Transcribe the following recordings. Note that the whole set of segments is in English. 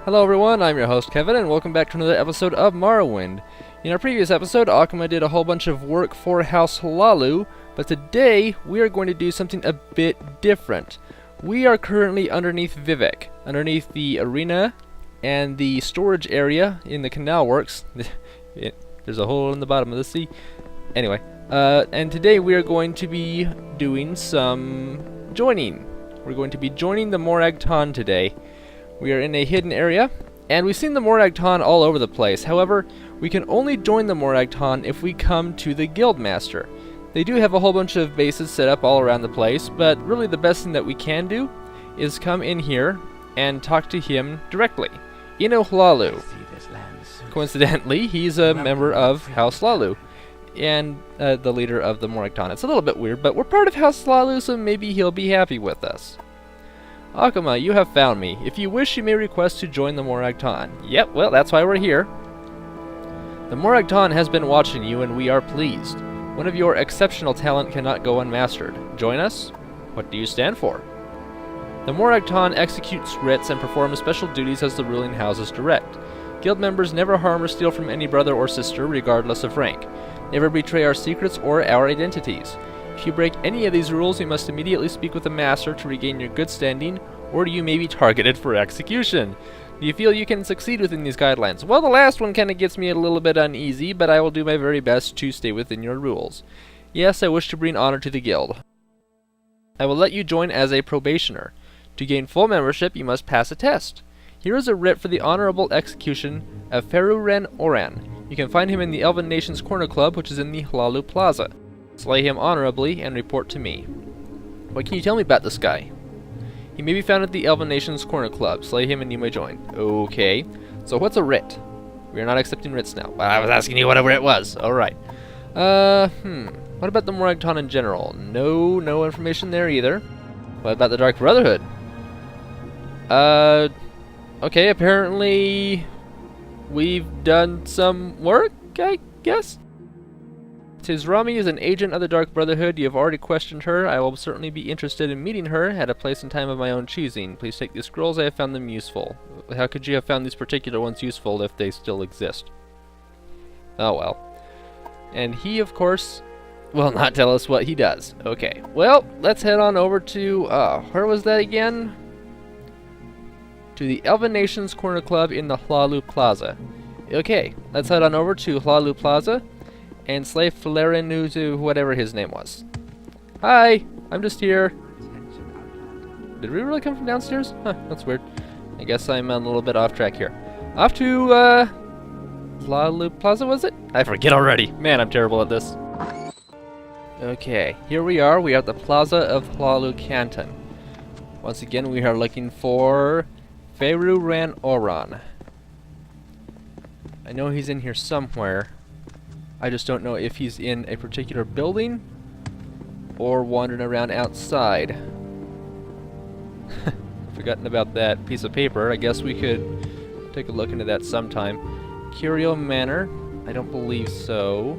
Hello everyone, I'm your host Kevin, and welcome back to another episode of Morrowind. In our previous episode, Akuma did a whole bunch of work for House Hlaalu, but today we are going to do something a bit different. We are currently underneath Vivek, underneath the arena and the storage area in the canal works. There's a hole in the bottom of the sea. Anyway, and today we are going to be doing some joining. We're going to be joining the Morag Tong today. We are in a hidden area, and we've seen the Morag Tong all over the place. However, we can only join the Morag Tong if we come to the Guildmaster. They do have a whole bunch of bases set up all around the place, but really the best thing that we can do is come in here and talk to him directly. Hlaalu. Coincidentally, he's a member of House Hlaalu and the leader of the Morag Tong. It's a little bit weird, but we're part of House Hlaalu, so maybe he'll be happy with us. Akuma, you have found me. If you wish, you may request to join the Morag Tong. Yep, well, that's why we're here. The Morag Tong has been watching you, and we are pleased. One of your exceptional talent cannot go unmastered. Join us? What do you stand for? The Morag Tong executes writs and performs special duties as the ruling houses direct. Guild members never harm or steal from any brother or sister, regardless of rank. Never betray our secrets or our identities. If you break any of these rules, you must immediately speak with the master to regain your good standing, or you may be targeted for execution. Do you feel you can succeed within these guidelines? Well, the last one kind of gets me a little bit uneasy, but I will do my very best to stay within your rules. Yes, I wish to bring honor to the guild. I will let you join as a probationer. To gain full membership, you must pass a test. Here is a writ for the honorable execution of Feruren Oran. You can find him in the Elven Nations Corner Club, which is in the Hlaalu Plaza. Slay him honorably and report to me. What can you tell me about this guy? He may be found at the Elven Nations Corner Club. Slay him and you may join. Okay. So what's a writ? We are not accepting writs now. Well, I was asking you what a writ was. Alright. What about the Morag Tong in general? No information there either. What about the Dark Brotherhood? Okay, apparently we've done some work, I guess? Rami is an agent of the Dark Brotherhood. You have already questioned her. I will certainly be interested in meeting her at a place and time of my own choosing. Please take these scrolls. I have found them useful. How could you have found these particular ones useful if they still exist? Oh well. And he, of course, will not tell us what he does. Okay. Well, let's head on over to, where was that again? To the Elven Nations Corner Club in the Hlaalu Plaza. Okay, let's head on over to Hlaalu Plaza and slay Feruren to whatever his name was. Hi, I'm just here. Did we really come from downstairs? Huh, that's weird. I guess I'm a little bit off track here. Off to, Hlaalu Plaza, was it? I forget already. Man, I'm terrible at this. Okay, here we are. We are at the Plaza of Hlaalu Canton. Once again, we are looking for Feruren Oran. I know he's in here somewhere. I just don't know if he's in a particular building or wandering around outside. Forgotten about that piece of paper. I guess we could take a look into that sometime. Curio Manor. I don't believe so.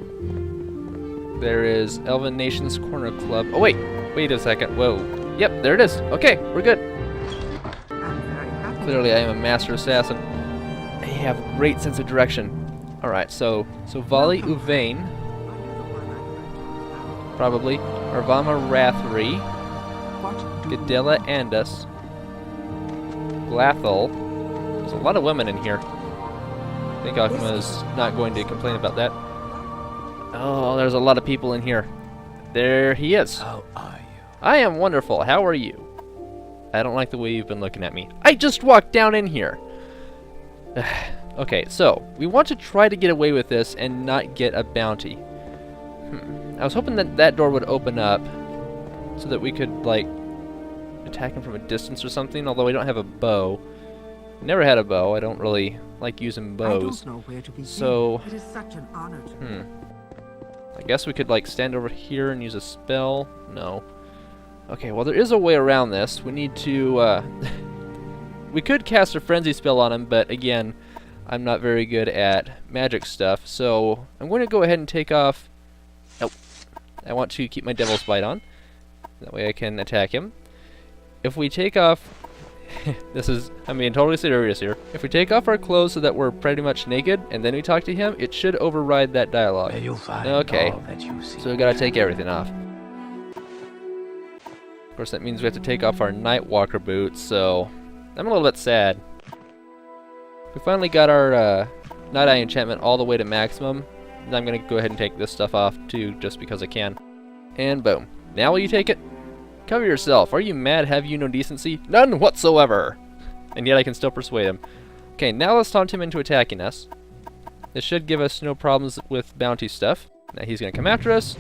There is Elven Nations Corner Club. Oh wait! Wait a second. Whoa. Yep, there it is. Okay, we're good. Clearly I am a master assassin. I have a great sense of direction. Alright, so Vali Uvain, probably, Arvama Rathri, Gadella Andus, Glathel. There's a lot of women in here. I think Akuma is not going to complain about that. Oh, there's a lot of people in here. There he is. How are you? I am wonderful. How are you? I don't like the way you've been looking at me. I just walked down in here. Okay, so we want to try to get away with this and not get a bounty. I was hoping that that door would open up so that we could, like, attack him from a distance or something, although we don't have a bow. Never had a bow. I don't really like using bows. I don't know where to begin. So, it is such an honor to me. I guess we could, like, stand over here and use a spell. No. Okay, well, there is a way around this. We need to, we could cast a frenzy spell on him, but again, I'm not very good at magic stuff, so I'm going to go ahead and take off. Nope. I want to keep my Devil's Bite on. That way I can attack him. If we take off I'm being totally serious here. If we take off our clothes so that we're pretty much naked, and then we talk to him, it should override that dialogue. Where you'll find Okay, all that you see. so we gotta take everything off. Of course, that means we have to take off our Nightwalker boots, so I'm a little bit sad. We finally got our Night Eye enchantment all the way to maximum. And I'm gonna go ahead and take this stuff off too, just because I can. And boom. Now will you take it? Cover yourself. Are you mad? Have you no decency? None whatsoever! And yet I can still persuade him. Okay, now let's taunt him into attacking us. This should give us no problems with bounty stuff. Now he's gonna come after us.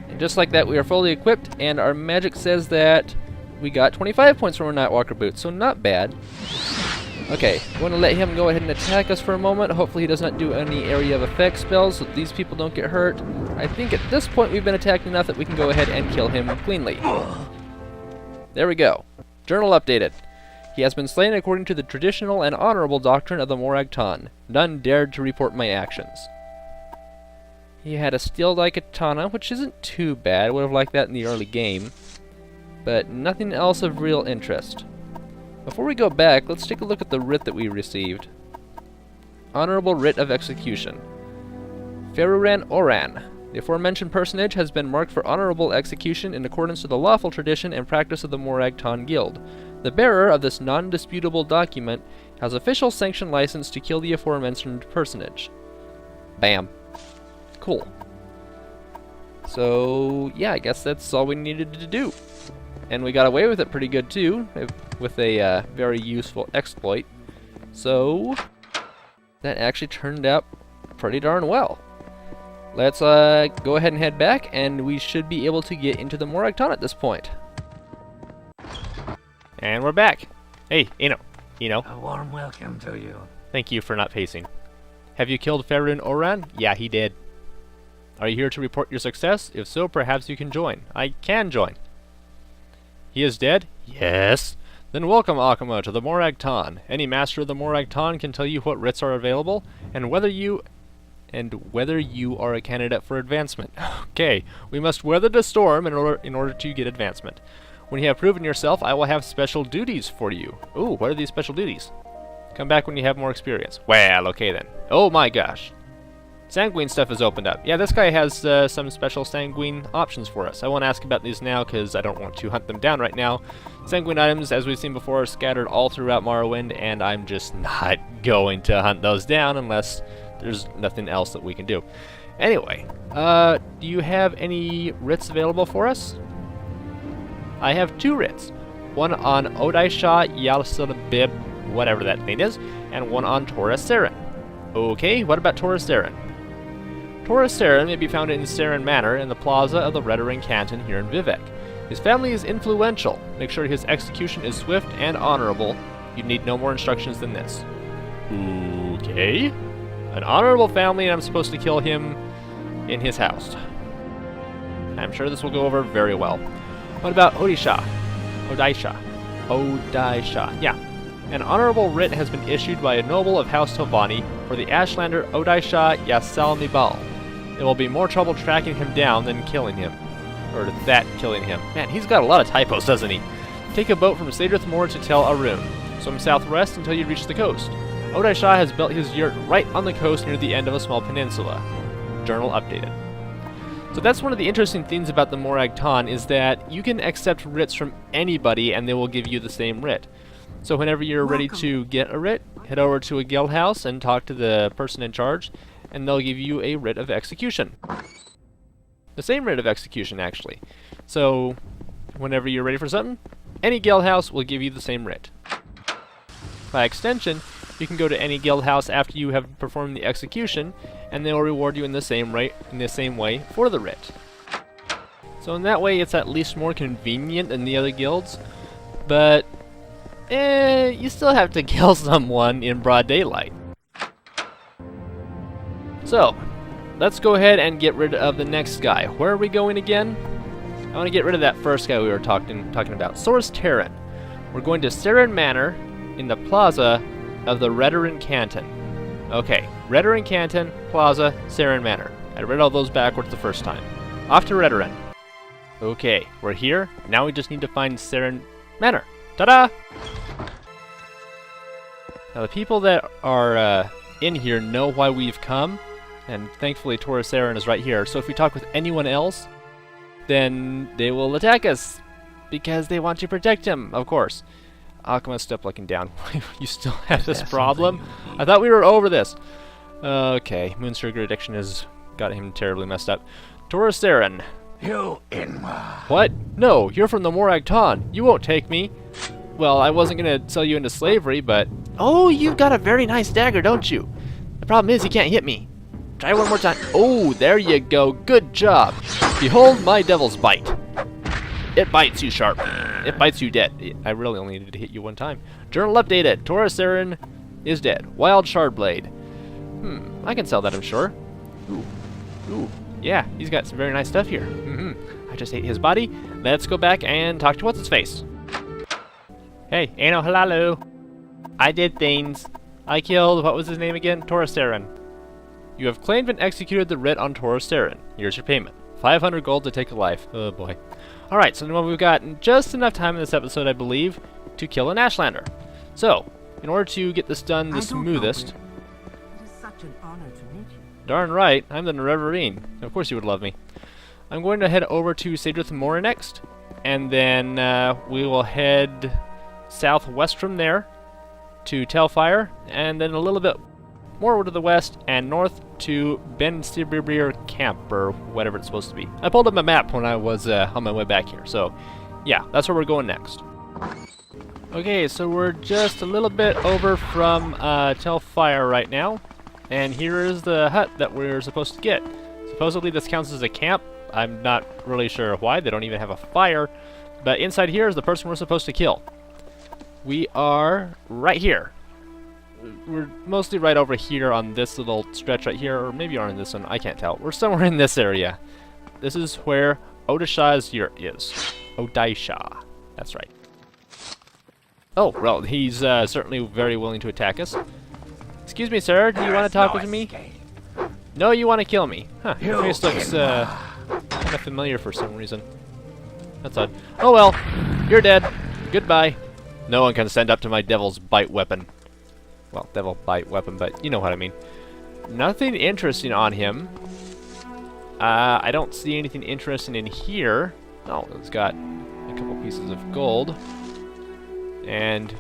And just like that, we are fully equipped, and our magic says that we got 25 points from our Nightwalker boots, so not bad. Okay, I'm going to let him go ahead and attack us for a moment. Hopefully he does not do any area of effect spells so these people don't get hurt. I think at this point we've been attacked enough that we can go ahead and kill him cleanly. There we go. Journal updated. He has been slain according to the traditional and honorable doctrine of the Morag Tong. None dared to report my actions. He had a steel-like katana, which isn't too bad. I would have liked that in the early game. But nothing else of real interest. Before we go back, let's take a look at the writ that we received. Honorable Writ of Execution. Feruran Oran. The aforementioned personage has been marked for honorable execution in accordance with the lawful tradition and practice of the Morag Tong Guild. The bearer of this non-disputable document has official sanction license to kill the aforementioned personage. Bam. Cool. So, yeah, I guess that's all we needed to do. And we got away with it pretty good too, with a very useful exploit. So, that actually turned out pretty darn well. Let's go ahead and head back, and we should be able to get into the Morag Tong at this point. And we're back. Hey, Eno. A warm welcome to you. Thank you for not pacing. Have you killed Feruran Oran? Yeah, he did. Are you here to report your success? If so, perhaps you can join. I can join. He is dead? Yes. Then welcome, Akuma, to the Morag Tong. Any master of the Morag Tong can tell you what writs are available, and whether you are a candidate for advancement. Okay, we must weather the storm in order to get advancement. When you have proven yourself, I will have special duties for you. Ooh, what are these special duties? Come back when you have more experience. Well, okay then. Oh my gosh. Sanguine stuff is opened up. Yeah, this guy has some special sanguine options for us. I won't ask about these now because I don't want to hunt them down right now. Sanguine items, as we've seen before, are scattered all throughout Morrowind, and I'm just not going to hunt those down unless there's nothing else that we can do. Anyway, do you have any writs available for us? I have 2 writs. One on Odaisha Yalsalabib, whatever that thing is, and one on Taurus Saren. Okay, what about Taurus Saren? Taurus Saren may be found in Saren Manor in the plaza of the Redoran Canton here in Vivec. His family is influential. Make sure his execution is swift and honorable. You need no more instructions than this. Okay. An honorable family, and I'm supposed to kill him in his house. I'm sure this will go over very well. What about Odaisha? Yeah. An honorable writ has been issued by a noble of House Tovani for the Ashlander Odaisha Yasalnibal. It will be more trouble tracking him down than killing him. Or that killing him. Man, he's got a lot of typos, doesn't he? Take a boat from Sadrith Moor to Tel Arun. Swim southwest until you reach the coast. Odaisha has built his yurt right on the coast near the end of a small peninsula. Journal updated. So that's one of the interesting things about the Morag Tong is that you can accept writs from anybody and they will give you the same writ. So whenever you're ready to get a writ, head over to a guild house and talk to the person in charge, and they'll give you a writ of execution. The same writ of execution, actually. So whenever you're ready for something, any guild house will give you the same writ. By extension, you can go to any guild house after you have performed the execution, and they will reward you in the same way for the writ. So in that way, it's at least more convenient than the other guilds, but you still have to kill someone in broad daylight. So, let's go ahead and get rid of the next guy. Where are we going again? I want to get rid of that first guy we were talking about, Source Terran. We're going to Saren Manor in the plaza of the Redoran Canton. Okay, Redoran Canton, Plaza, Saren Manor. I read all those backwards the first time. Off to Redoran. Okay, we're here. Now we just need to find Saren Manor. Ta-da! Now the people that are in here know why we've come, and thankfully Taurus Aaron is right here. So if we talk with anyone else, then they will attack us because they want to protect him, of course. Akuma's still looking down. You still have this problem? I thought we were over this. Okay, Moon Sugar addiction has got him terribly messed up. Taurus Aaron. You Inma. What? No, you're from the Morag Tong. You won't take me. Well, I wasn't gonna sell you into slavery, but... Oh, you've got a very nice dagger, don't you? The problem is you can't hit me. Try one more time. Oh, there you go. Good job. Behold my devil's bite. It bites you sharp. It bites you dead. I really only needed to hit you one time. Journal updated. Taurus Aaron is dead. Wild Shardblade. I can sell that, I'm sure. Ooh. Yeah, he's got some very nice stuff here. I just ate his body. Let's go back and talk to what's-his-face. Hey, Ano Halalu. I did things. I killed, what was his name again? Taurus Aaron. You have claimed and executed the writ on Taurus Aaron. Here's your payment. 500 gold to take a life. Oh boy. Alright, so now we've got just enough time in this episode, I believe, to kill an Ashlander. So, in order to get this done the smoothest... It is such an honor to meet you. Darn right, I'm the Nerevarine. Of course you would love me. I'm going to head over to Sadrith Mora next, and then we will head southwest from there to Telfire, and then a little bit more to the west and north to Ben Sibir Camp, or whatever it's supposed to be. I pulled up my map when I was on my way back here, so yeah, that's where we're going next. Okay, so we're just a little bit over from Telfire right now, and here is the hut that we're supposed to get. Supposedly this counts as a camp. I'm not really sure why. They don't even have a fire, but inside here is the person we're supposed to kill. We are right here. We're mostly right over here on this little stretch right here, or maybe on this one, I can't tell. We're somewhere in this area. This is where Odisha's yurt is. Odisha. That's right. Oh, well, he's certainly very willing to attack us. Excuse me, sir, do you want to talk with me? No, you want to kill me. Huh, your face looks kind of familiar for some reason. That's odd. Oh well, you're dead. Goodbye. No one can stand up to my devil's bite weapon. Well, devil bite weapon, but you know what I mean. Nothing interesting on him. I don't see anything interesting in here. Oh, it's got a couple pieces of gold. And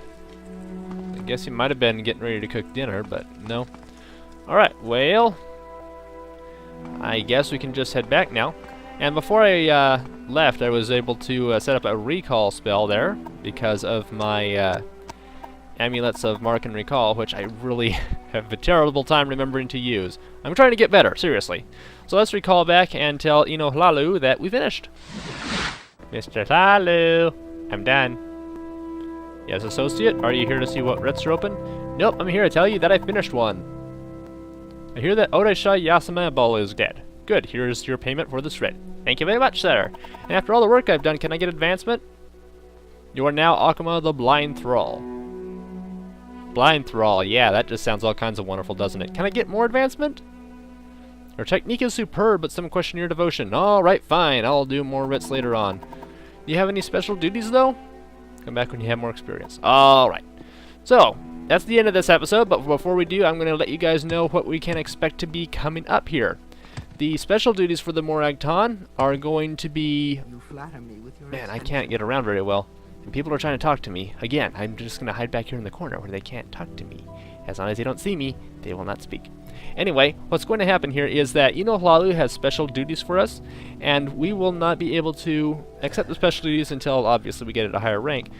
I guess he might have been getting ready to cook dinner, but no. Alright, well, I guess we can just head back now. And before I left, I was able to set up a recall spell there because of my amulets of mark and recall, which I really have a terrible time remembering to use. I'm trying to get better, seriously. So let's recall back and tell Ino Hlalu that we finished. Mr. Hlalu, I'm done. Yes, associate, are you here to see what writs are open? Nope, I'm here to tell you that I finished one. I hear that Odisha Yasamabal is dead. Good, here's your payment for this writ. Thank you very much, sir. And after all the work I've done, can I get advancement? You are now Akuma the Blind Thrall. Blind Thrall, yeah, that just sounds all kinds of wonderful, doesn't it? Can I get more advancement? Your technique is superb, but some question your devotion. Alright, fine, I'll do more writs later on. Do you have any special duties, though? Come back when you have more experience. Alright. So, that's the end of this episode, but before we do, I'm going to let you guys know what we can expect to be coming up here. The special duties for the Morag Tong are going to be... You flatter me with your Man, I can't get around very well. And people are trying to talk to me. Again, I'm just going to hide back here in the corner where they can't talk to me. As long as they don't see me, they will not speak. Anyway, what's going to happen here is that Ino Hlalu has special duties for us, and we will not be able to accept the special duties until, obviously, we get at a higher rank.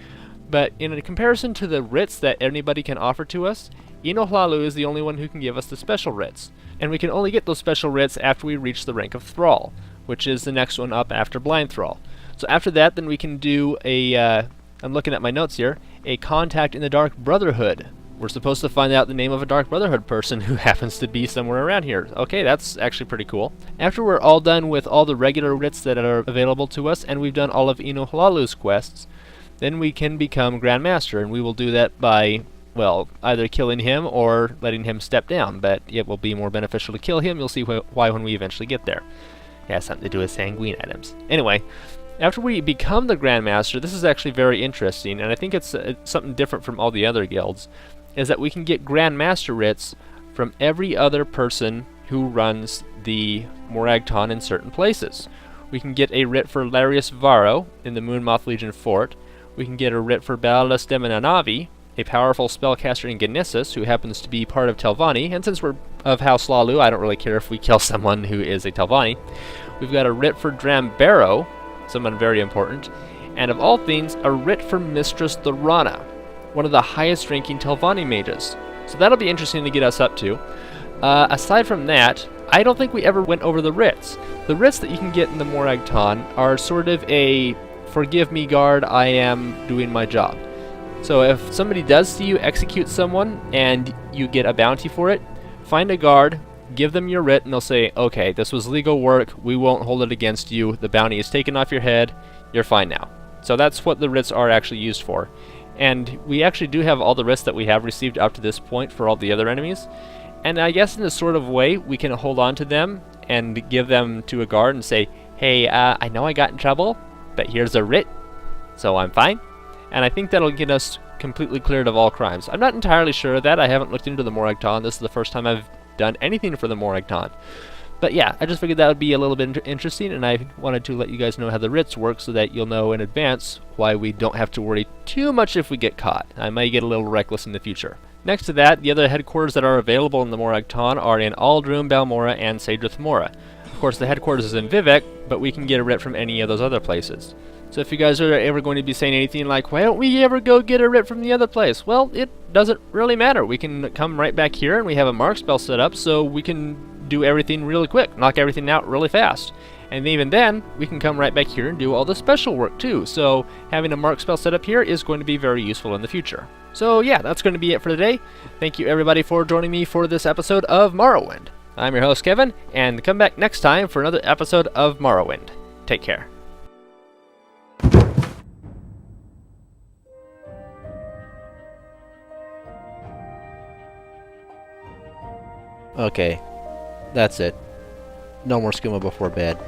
But in a comparison to the writs that anybody can offer to us, Ino Hlalu is the only one who can give us the special writs. And we can only get those special writs after we reach the rank of Thrall, which is the next one up after Blind Thrall. So after that, then we can do a, I'm looking at my notes here, a Contact in the Dark Brotherhood. We're supposed to find out the name of a Dark Brotherhood person who happens to be somewhere around here. Okay, that's actually pretty cool. After we're all done with all the regular writs that are available to us, and we've done all of Ino Hlalu's quests, then we can become Grand Master, and we will do that by, well, either killing him or letting him step down, but it will be more beneficial to kill him. You'll see why when we eventually get there. It has something to do with sanguine items. Anyway, after we become the Grand Master, this is actually very interesting, and I think it's something different from all the other guilds. is that we can get Grandmaster writs from every other person who runs the Morag Tong in certain places. We can get a writ for Larius Varro in the Moonmoth Legion fort. We can get a writ for Ballas Demonanavi, a powerful spellcaster in Genissus who happens to be part of Telvanni, and since we're of House Lalu, I don't really care if we kill someone who is a Telvanni. We've got a writ for Drambaro, someone very important, and of all things, a writ for Mistress Thorana, one of the highest ranking Telvanni mages. So that'll be interesting to get us up to. Aside from that, I don't think we ever went over the writs. The writs that you can get in the Morag Tong are sort of a forgive me guard, I am doing my job. So if somebody does see you execute someone and you get a bounty for it, find a guard, give them your writ, and they'll say, okay, this was legal work, we won't hold it against you, the bounty is taken off your head, you're fine now. So that's what the writs are actually used for. And we actually do have all the writs that we have received up to this point for all the other enemies. And I guess in a sort of way, we can hold on to them and give them to a guard and say, hey, I know I got in trouble, but here's a writ, so I'm fine. And I think that'll get us completely cleared of all crimes. I'm not entirely sure of that. I haven't looked into the Morag Tong. This is the first time I've done anything for the Morag Tong. But yeah, I just figured that would be a little bit interesting, and I wanted to let you guys know how the writs work so that you'll know in advance why we don't have to worry too much if we get caught. I may get a little reckless in the future. Next to that, the other headquarters that are available in the Morag Tong are in Aldrum, Balmora, and Sadrith Mora. Of course, the headquarters is in Vivec, but we can get a writ from any of those other places. So if you guys are ever going to be saying anything like, why don't we ever go get a writ from the other place? Well, it doesn't really matter. We can come right back here, and we have a mark spell set up, so we can do everything really quick, knock everything out really fast. And even then, we can come right back here and do all the special work too. So having a mark spell set up here is going to be very useful in the future. So yeah, that's going to be it for today. Thank you everybody for joining me for this episode of Morrowind. I'm your host Kevin, and come back next time for another episode of Morrowind. Take care. Okay, that's it. No more skooma before bed.